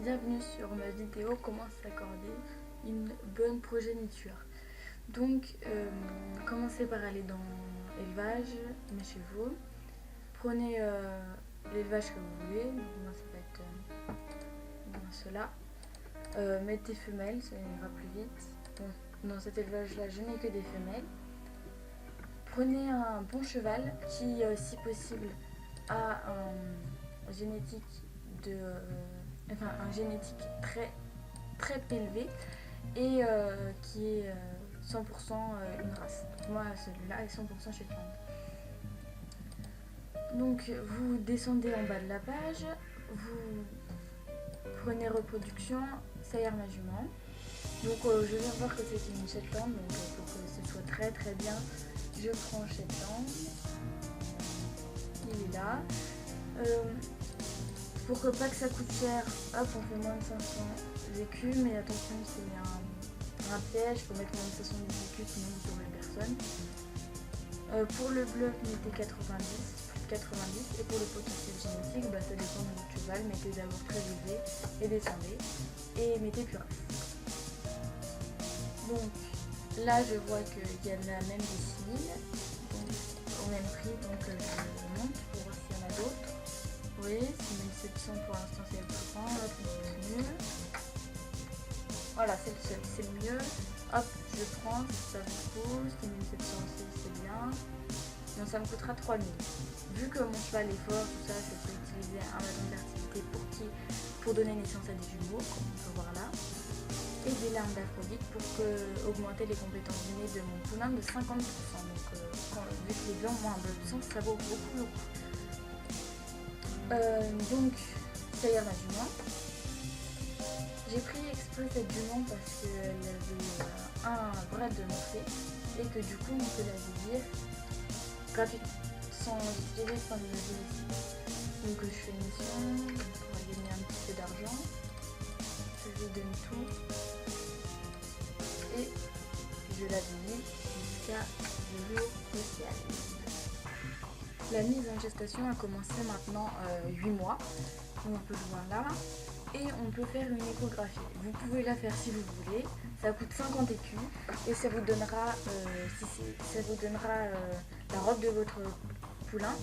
Bienvenue sur ma vidéo comment s'accorder une bonne progéniture. Donc commencez par aller dans l'élevage, mes chevaux. Prenez l'élevage que vous voulez, donc moi ça va être cela. Mettez femelles, ça ira plus vite. Donc, dans cet élevage là je n'ai que des femelles. Prenez un bon cheval qui si possible a un génétique un génétique très élevé et qui est 100% une race. Moi celui-là est 100% Shetland. Donc vous descendez en bas de la page, vous prenez reproduction, Sayar ma jument. Donc je viens voir que c'est une Shetland, donc pour que ce soit très bien, je prends Shetland. Il est là. Pour que pas que ça coûte cher, hop, on fait moins de 500 écus, mais attention, c'est un piège, il faut mettre moins de 70 écus, sinon vous n'aurez personne. Pour le bluff, mettez 90, et pour le potentiel génétique, ça dépend de votre cheval, mettez d'abord très élevé, et descendez, et mettez plus race. Donc, là, je vois qu'il y a la même des 6000, donc au même prix, donc je monte pour voir s'il y en a d'autres. Oui, 6700 pour l'instant c'est le plus grand, hop, on continue. Voilà, c'est le seul, c'est le mieux. Hop, je prends, ça me coûte, 6700 aussi, c'est bien. Donc ça me coûtera 3000. Vu que mon cheval est fort, tout ça, je peux utiliser un bâton de fertilité pour donner naissance à des jumeaux, comme on peut voir là. Et des larmes d'aphrodite pour augmenter les compétences innées de mon poulain de 50%. Donc vu que les blancs ont un peu de sang, ça vaut beaucoup le coup. Donc, Sayar ma jument. J'ai pris exprès cette jument parce qu'elle avait un bras de morphée et que du coup on peut la vieillir gratuitement sans utiliser sans les ici. Donc je fais une mission pour gagner un petit peu d'argent. Je lui donne tout et je la vieillis jusqu'à le jour crucial. La mise en gestation a commencé maintenant 8 mois, comme on peut le voir là, et on peut faire une échographie. Vous pouvez la faire si vous voulez, ça coûte 50 écus et ça vous donnera, la robe de votre poulain,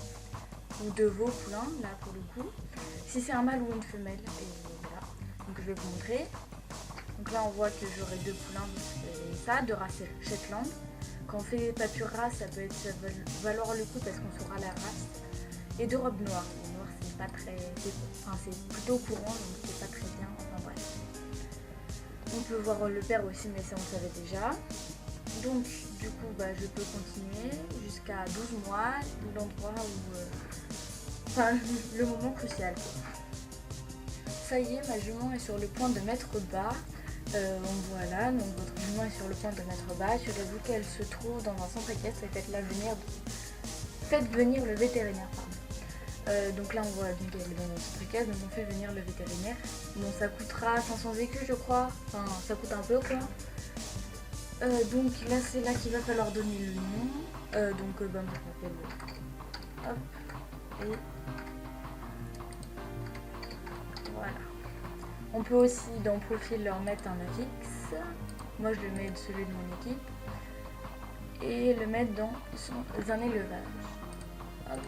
ou de vos poulains, là pour le coup, si c'est un mâle ou une femelle, et voilà. Donc je vais vous montrer. Donc là on voit que j'aurai 2 poulains, de race Shetland. Quand on fait pas pure race, ça va valoir le coup parce qu'on saura la race. Et 2 robes noires. Les noires, c'est pas très. C'est plutôt courant, donc c'est pas très bien. Enfin bref. On peut voir le père aussi, mais ça on savait déjà. Donc, du coup, je peux continuer jusqu'à 12 mois, l'endroit où. Le moment crucial. Ça y est, ma jument est sur le point de mettre bas. Voilà, donc votre jument est sur le point de mettre bas. Assurez-vous qu'elle se trouve dans un centre équestre et faites venir le vétérinaire. Donc là on voit qu'elle est dans un centre équestre, donc on fait venir le vétérinaire. Bon, ça coûtera 500 écus je crois, enfin ça coûte un peu quoi. Donc là c'est là qu'il va falloir donner le nom. Donc je m'appelle hop et voilà. On peut aussi dans profil leur mettre un affixe. Moi je le mets de celui de mon équipe. Et le mettre dans un élevage. Hop.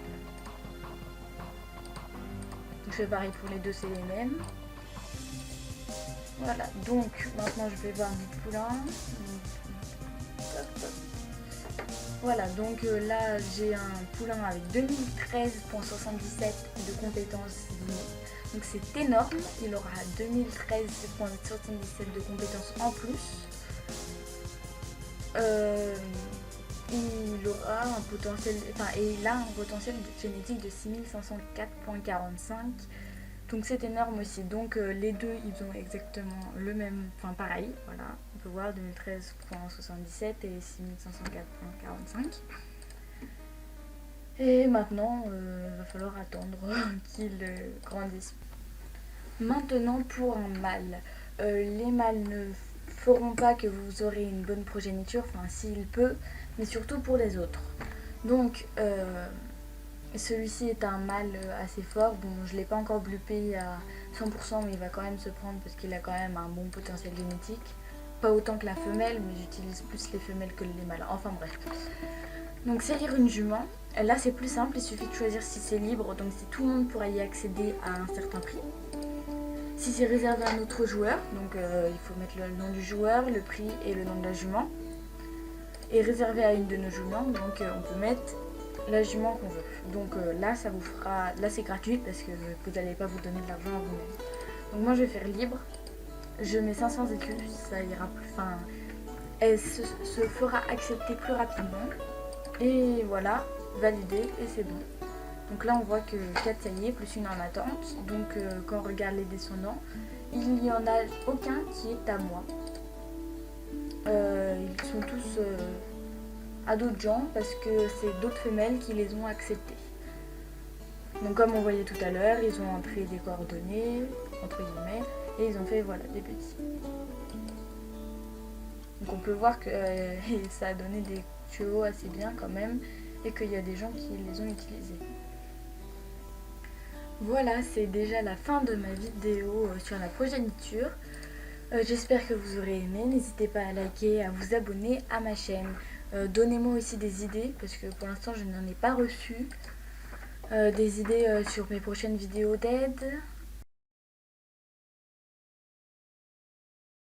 Je fais pareil pour les deux, c'est les mêmes. Voilà, donc maintenant je vais voir mes poulains. Voilà, donc là j'ai un poulain avec 2013,77 de compétences innées. Donc c'est énorme, il aura 2013,77 de compétences en plus. Il aura un potentiel, il a un potentiel génétique de 6504,45. Donc c'est énorme aussi. Donc les deux ils ont exactement le même, pareil, voilà. On peut voir 2013,77 et 6504,45. Et maintenant il va falloir attendre qu'ils grandissent. Maintenant pour un mâle, les mâles ne feront pas que vous aurez une bonne progéniture, s'il peut, mais surtout pour les autres. Donc Celui-ci est un mâle assez fort. Bon, je ne l'ai pas encore blupé à 100%, mais il va quand même se prendre parce qu'il a quand même un bon potentiel génétique. Pas autant que la femelle, mais j'utilise plus les femelles que les mâles. Enfin bref. Donc saisir une jument, là c'est plus simple, il suffit de choisir si c'est libre, donc si tout le monde pourra y accéder à un certain prix. Si c'est réservé à un autre joueur, donc il faut mettre le nom du joueur, le prix et le nom de la jument. Et réservé à une de nos juments, donc on peut mettre la jument qu'on veut. Donc là ça vous fera, là c'est gratuit parce que vous n'allez pas vous donner de l'argent à vous-même. Donc moi je vais faire libre, je mets 500 écus, ça ira plus, enfin elle se fera accepter plus rapidement. Et voilà, validé et c'est bon. Donc là on voit que 4 ça y est, plus une en attente. Donc quand on regarde les descendants, il n'y en a aucun qui est à moi. Ils sont tous à d'autres gens parce que c'est d'autres femelles qui les ont acceptés. Donc comme on voyait tout à l'heure, ils ont entré des coordonnées, entre guillemets, et ils ont fait voilà des petits. Donc on peut voir que ça a donné des chevaux assez bien quand même et qu'il y a des gens qui les ont utilisés. Voilà, c'est déjà la fin de ma vidéo sur la progéniture. J'espère que vous aurez aimé. N'hésitez pas à liker, à vous abonner à ma chaîne. Donnez-moi aussi des idées parce que pour l'instant je n'en ai pas reçu. Des idées sur mes prochaines vidéos d'aide.